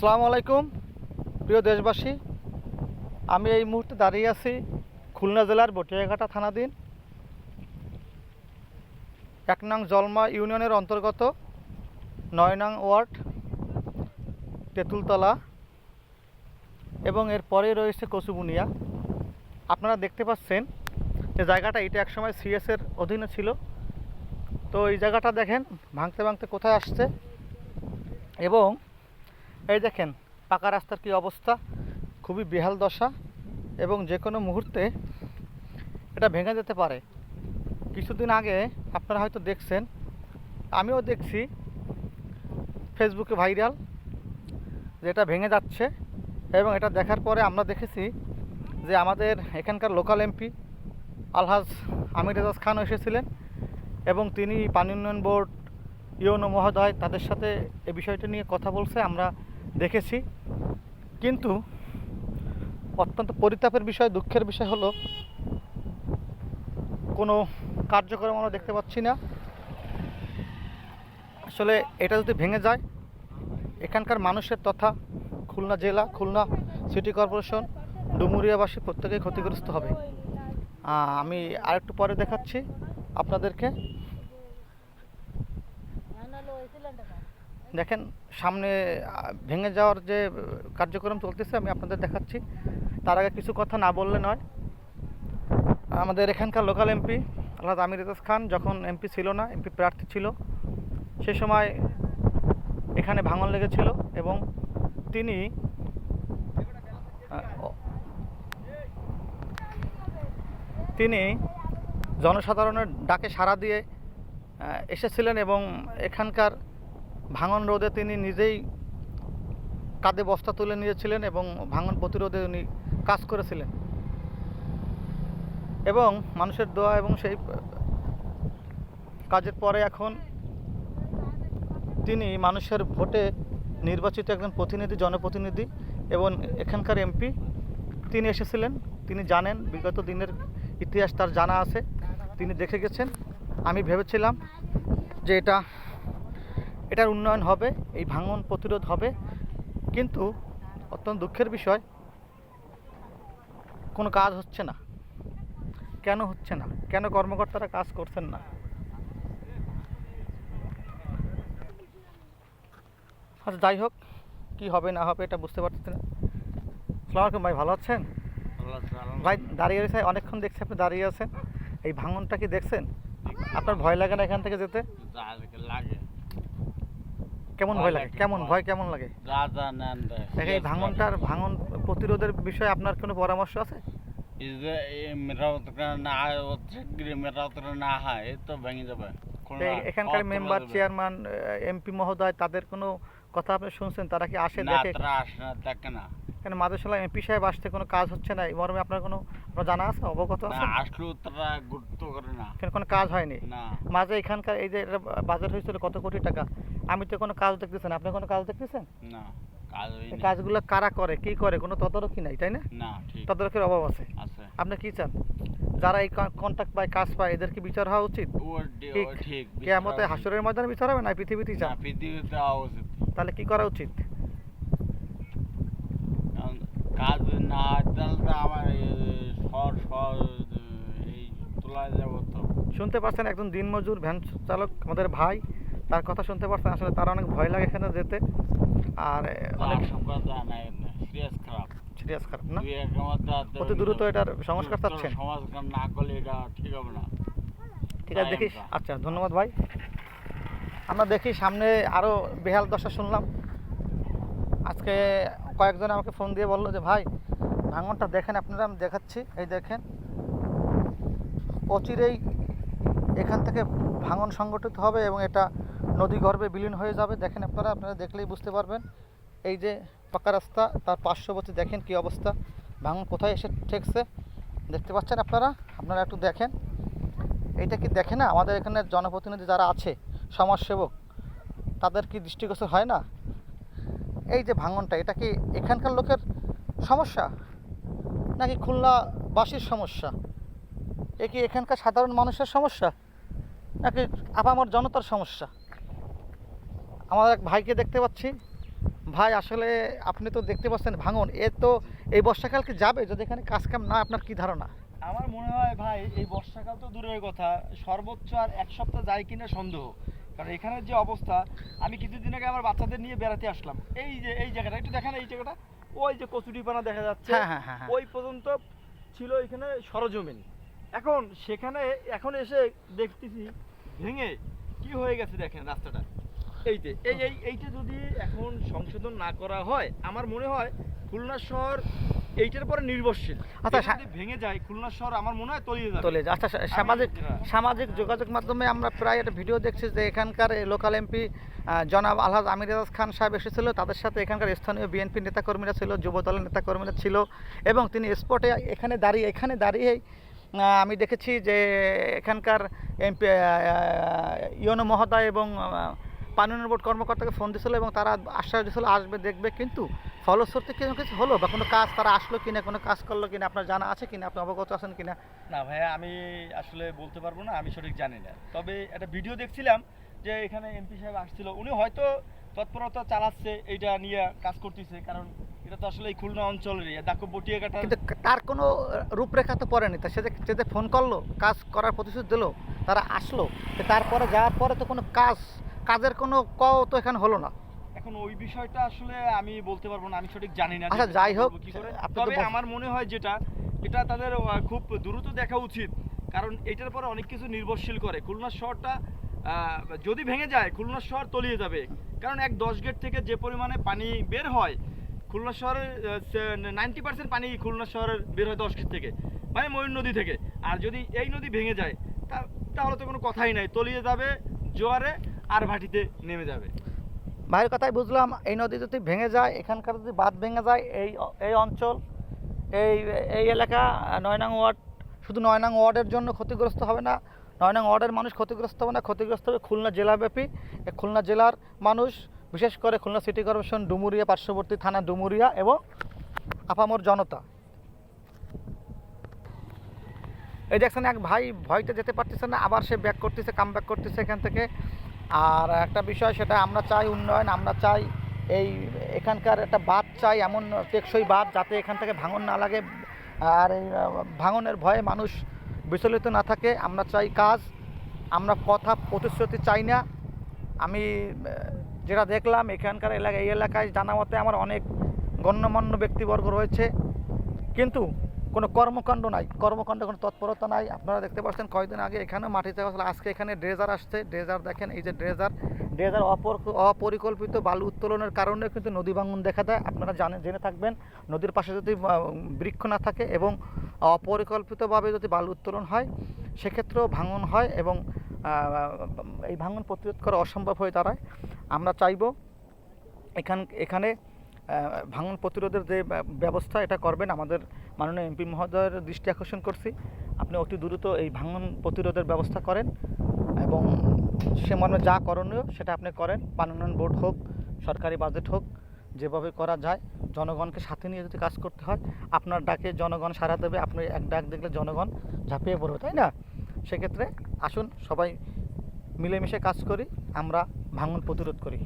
আসসালামু আলাইকুম প্রিয় দেশবাসী, আমি এই মুহূর্তে দাঁড়িয়ে আছি খুলনা জেলার বটিয়াঘাটা থানাধীন ১ নং জলমা ইউনিয়নের অন্তর্গত ৯ নং ওয়ার্ড তেঁতুলতলা এবং এর পরে রয়েছে কচুবুনিয়া। আপনারা দেখতে পাচ্ছেন যে জায়গাটা এটা একসময় সিএসের অধীনে ছিল। তো এই জায়গাটা দেখেন ভাঙতে ভাঙতে কোথায় আসছে, এবং এই দেখেন পাকা রাস্তার কি অবস্থা, খুবই বেহাল দশা, এবং যে কোনো মুহূর্তে এটা ভেঙে যেতে পারে। কিছুদিন আগে আপনারা হয়তো দেখছেন, আমিও দেখছি ফেসবুকে ভাইরাল, যে এটা ভেঙে যাচ্ছে। এবং এটা দেখার পরে আমরা দেখেছি যে আমাদের এখানকার লোকাল এমপি আলহাজ আমির রেজাজ খান এসেছিলেন, এবং তিনি পানি উন্নয়ন বোর্ড ইউনো মহোদয় তাদের সাথে এই বিষয়টা নিয়ে কথা বলছে, আমরা দেখেছি। কিন্তু অত্যন্ত পরিতাপের বিষয়, দুঃখের বিষয় হলো কোনো কার্যক্রম আমরা দেখতে পাচ্ছি না। আসলে এটা যদি ভেঙে যায়, এখানকার মানুষের তথা খুলনা জেলা, খুলনা সিটি কর্পোরেশন, ডুমুরিয়াবাসী প্রত্যেকেই ক্ষতিগ্রস্ত হবে। আমি আরেকটু পরে দেখাচ্ছি আপনাদেরকে। দেখেন সামনে ভেঙে যাওয়ার যে কার্যক্রম চলতেছে, আমি আপনাদের দেখাচ্ছি। তার আগে কিছু কথা না বললে নয়। আমাদের এখানকার লোকাল এমপি আলহাজ আমির রেজাজ খান যখন এমপি ছিল না, এমপি প্রার্থী ছিল, সে সময় এখানে ভাঙন লেগেছিল, এবং তিনি জনসাধারণের ডাকে সাড়া দিয়ে এসেছিলেন, এবং এখানকার ভাঙন রোধে তিনি নিজেই কাঁধে বস্তা তুলে নিয়েছিলেন, এবং ভাঙন প্রতিরোধে উনি কাজ করেছিলেন। এবং মানুষের দোয়া এবং সেই কাজের পরে এখন তিনি মানুষের ভোটে নির্বাচিত একজন প্রতিনিধি, জনপ্রতিনিধি, এবং এখানকার এমপি তিনি এসেছিলেন। তিনি জানেন, বিগত দিনের ইতিহাস তার জানা আছে, তিনি দেখে গেছেন। আমি ভেবেছিলাম যে এটার উন্নয়ন হবে, এই ভাঙন প্রতিরোধ হবে, কিন্তু অত্যন্ত দুঃখের বিষয় কোনো কাজ হচ্ছে না। কেন হচ্ছে না? কেন কর্মকর্তারা কাজ করছেন না? আচ্ছা, যাই হোক, কী হবে না হবে এটা বুঝতে পারতেছি না। আসসালামু আলাইকুম ভাই, ভালো আছেন? ভাই দাঁড়িয়ে রয়েছে অনেকক্ষণ, দেখছি আপনি দাঁড়িয়ে আছেন। এই ভাঙনটা কি দেখছেন? আপনার ভয় লাগে না এখান থেকে যেতে? লাগে। কেমন ভয় লাগে? কেমন লাগে? দেখেন এই ভাঙন প্রতিরোধের বিষয়ে আপনার কোনো পরামর্শ আছে? এখানকার মেম্বার, চেয়ারম্যান, এমপি মহোদয়, তাদের কোনো কথা আপনি শুনছেন? তারা কি আসে দেখে? কেন মাঝে সালা এমপি সাহেব আসতে কোনো কাজ হচ্ছে না, এই মর্মে আপনার কোনো জানা আছে, অবগত আছে? আসলেও তারা গুরুত্ব করে না। কেন কোনো কাজ হয়নি? মাঝে এখানকার এই যে বাজেট হয়েছিল কত কোটি টাকা, আমি তো কোনো কাজ দেখতেছেন, আপনি কোনো কাজ দেখতেছেন না? কাজগুলো কারা করে, কি করে, কোনো তদারকি নাই, তাই না? তদারকির অভাব আছে। আপনি কি চান? যারা এই কন্ট্রাক্ট পায়, কাজ পায়, এদের কি বিচার হওয়া উচিত? কিয়ামতে হাসরের ময়দানে বিচার হবে, না পৃথিবীতেই চান? পৃথিবীতে হওয়া উচিত। তাহলে কি করা উচিত? কাজ না দিলে আমার এই তোলা যাব। তো শুনতে পাচ্ছেন একজন দিনমজুর ভ্যান চালক আমাদের ভাই, তার কথা শুনতে পাচ্ছেন। আসলে তার অনেক ভয় লাগে এখানে যেতে, আর অনেক সিরিয়াস খারাপ না? অতি দ্রুত এটার সংস্কার চাচ্ছেন? সংস্কার না করলে এটা ঠিক হবে না। ঠিক আছে, দেখি। আচ্ছা, ধন্যবাদ ভাই। আমরা দেখি সামনে আরও বেহাল দশা শুনলাম। আজকে কয়েকজন আমাকে ফোন দিয়ে বললো যে ভাই ভাঙনটা দেখেন আপনারা, আমি দেখাচ্ছি। এই দেখেন, অচিরেই এখান থেকে ভাঙন সংগঠিত হবে এবং এটা নদী গর্ভে বিলীন হয়ে যাবে। দেখেন আপনারা দেখলেই বুঝতে পারবেন। এই যে পাকা রাস্তা, তার পার্শ্ববর্তী দেখেন কি অবস্থা, ভাঙন কোথায় এসে ঠেকছে দেখতে পাচ্ছেন আপনারা একটু দেখেন। এইটা কি দেখে না আমাদের এখানে জনপ্রতিনিধি যারা আছে, সমাজসেবক, তাদের কি দৃষ্টিগোচর হয় না? এই যে ভাঙনটা, এটা কি এখানকার লোকের সমস্যা নাকি খুলনাবাসীর সমস্যা? এ কি এখানকার সাধারণ মানুষের সমস্যা নাকি আপামর জনতার সমস্যা? আমার এক ভাইকে দেখতে পাচ্ছি, ভাই আসলে আপনি তো দেখতে পাচ্ছেন ভাঙন, এ তো এই বর্ষাকাল কি যাবে যদি এখানে কাজ কাম না, আপনার কি ধারণা? আমার মনে হয় ভাই এই বর্ষাকাল তো দূরের কথা, সর্বোচ্চ আর এক সপ্তাহ যায় কিনা সন্দেহ। কারণ এখানের যে অবস্থা, আমি কিছুদিন আগে আমার বাচ্চাদের নিয়ে বেড়াতে আসলাম, এই যে এই জায়গাটা একটু দেখেন, এই জায়গাটা ওই যে কচুরিপানা দেখা যাচ্ছে, হ্যাঁ হ্যাঁ হ্যাঁ হ্যাঁ। ওই পর্যন্ত ছিল এখানে সরজমিন। এখন সেখানে এখন এসে দেখতেছি ভেঙে কি হয়ে গেছে, দেখেন রাস্তাটা এইতে এইটা যদি এখন সংশোধন না করা হয়, আমার মনে হয় খুলনা শহর এইটার পরে নির্ভরশীল। আচ্ছা, এটা যদি ভেঙে যায় খুলনা শহর আমার মনে হয় তলিয়ে যাবে। চলে যায়। আচ্ছা, সামাজিক যোগাযোগ মাধ্যমে আমরা প্রায় একটা ভিডিও দেখছি যে এখানকার লোকাল এমপি জনাব আলহাজ আমির রেজাজ খান সাহেব এসেছিল, তাদের সাথে এখানকার স্থানীয় বিএনপি নেতাকর্মীরা ছিল, যুবদলের নেতাকর্মীরা ছিল, এবং তিনি স্পটে এখানে দাঁড়িয়েই আমি দেখেছি যে এখানকার এমপি ইউনো মহোদয় এবং পানি উন্নয়ন বোর্ড কর্মকর্তাকে ফোন দিয়েছিল এবং তারা আশ্বাস দিয়েছিল আসবে দেখবে, কিন্তু ফলশ্রুতি কিছু হলো বা কোনো কাজ তারা আসলো কিনা, কোনো কাজ করলো কিনা আপনার জানা আছে কিনা, আপনি অবগত আছেন কিনা? না ভাইয়া, আমি আসলে বলতে পারবো না, আমি সঠিক জানি না। তবে একটা ভিডিও দেখছিলাম যে এখানে এমপি সাহেব আসছিল, উনি হয়তো তৎপরতা চালাচ্ছে, এইটা নিয়ে কাজ করতেছে, কারণ এটা তো আসলে এই খুলনা অঞ্চলেরই দাক্ষ বটিয়াঘাটা। কিন্তু তার কোনো রূপরেখা তো পড়েনি, তা সে যে ফোন করলো, কাজ করার প্রতিশ্রুতি দিল, তারা আসলো, তো তারপরে যাওয়ার পরে তো কোনো কাজের কোনো তো এখানে হলো না। এখন ওই বিষয়টা আসলে আমি বলতে পারবো না, আমি সঠিক জানি না। আচ্ছা, যাই হোক, কি করে। আপনি তো তবে আমার মনে হয় এটা তাদের খুব দ্রুত দেখা উচিত, কারণ এটার পরে অনেক কিছু নির্ভরশীল করে। খুলনা শহরটা যদি ভেঙে যায় খুলনা শহর তলিয়ে যাবে, কারণ 10 গেট থেকে যে পরিমাণে পানি বের হয়, খুলনা শহরের 90% পানি খুলনা শহরের বের হয় 10 গেট থেকে, মানে ময়ূর নদী থেকে। আর যদি এই নদী ভেঙে যায় তাহলে তো কোনো কথাই নাই, তলিয়ে যাবে জোয়ারে আর ভাটিতে নেমে যাবে। ভাইয়ের কথাই বুঝলাম, এই নদী যদি ভেঙে যায়, এখানকার যদি বাঁধ ভেঙে যায়, এই অঞ্চল, এই এলাকা 9 নং ওয়ার্ড, শুধু 9 নং ওয়ার্ডের জন্য ক্ষতিগ্রস্ত হবে না, 9 নং ওয়ার্ডের মানুষ ক্ষতিগ্রস্ত হবে না, ক্ষতিগ্রস্ত হবে খুলনা জেলাব্যাপী। খুলনা জেলার মানুষ, বিশেষ করে খুলনা সিটি কর্পোরেশন ডুমুরিয়া, পার্শ্ববর্তী থানা ডুমুরিয়া এবং আপামর জনতা। এই দেখছেন এক ভাই ভয়তে যেতে পারতেছে না, আবার সে কাম ব্যাক করতেছে এখান থেকে। আর একটা বিষয়, সেটা আমরা চাই উন্নয়ন, আমরা চাই এখানকার একটা বাঁধ চাই, এমন টেকসই বাঁধ যাতে এখান থেকে ভাঙন না লাগে, আর এই ভাঙনের ভয়ে মানুষ বিচলিত না থাকে। আমরা চাই কাজ, আমরা কথা প্রতিশ্রুতি চাই না। আমি যেটা দেখলাম এখানকার এই এলাকায় জানা মতে আমার অনেক গণ্যমান্য ব্যক্তিবর্গ রয়েছে, কিন্তু কোনো কর্মকাণ্ড নাই, কোনো তৎপরতা নাই। আপনারা দেখতে পাচ্ছেন কয়েকদিন আগে এখানে মাটি চাপা ছিল, আজকে এখানে ড্রেজার আসছে, ড্রেজার দেখেন, এই যে ড্রেজার অপরিকল্পিত বালু উত্তোলনের কারণে কিন্তু নদী ভাঙন দেখা দেয়। আপনারা জেনে থাকবেন, নদীর পাশে যদি বৃক্ষ না থাকে এবং অপরিকল্পিতভাবে যদি বালু উত্তোলন হয়, সেক্ষেত্রেও ভাঙন হয় এবং এই ভাঙন প্রতিরোধ করা অসম্ভব হয়ে দাঁড়ায়। আমরা চাইব এখানে ভাঙন প্রতিরোধের যে ব্যবস্থা এটা করবেন, আমাদের মাননীয় এমপি মহোদয়ের দৃষ্টি আকর্ষণ করছি, আপনি অতি দ্রুত এই ভাঙন প্রতিরোধের ব্যবস্থা করেন এবং সে মর্মে যা করণীয় সেটা আপনি করেন। পানি উন্নয়ন বোর্ড হোক, সরকারি বাজেট হোক, যেভাবে করা যায় জনগণকে সাথে নিয়ে যদি কাজ করতে হয়, আপনার ডাকে জনগণ সাড়া দেবে, আপনি এক ডাক দেখলে জনগণ ঝাঁপিয়ে পড়বে, তাই না? সেক্ষেত্রে আসুন সবাই মিলেমিশে কাজ করি, আমরা ভাঙন প্রতিরোধ করি।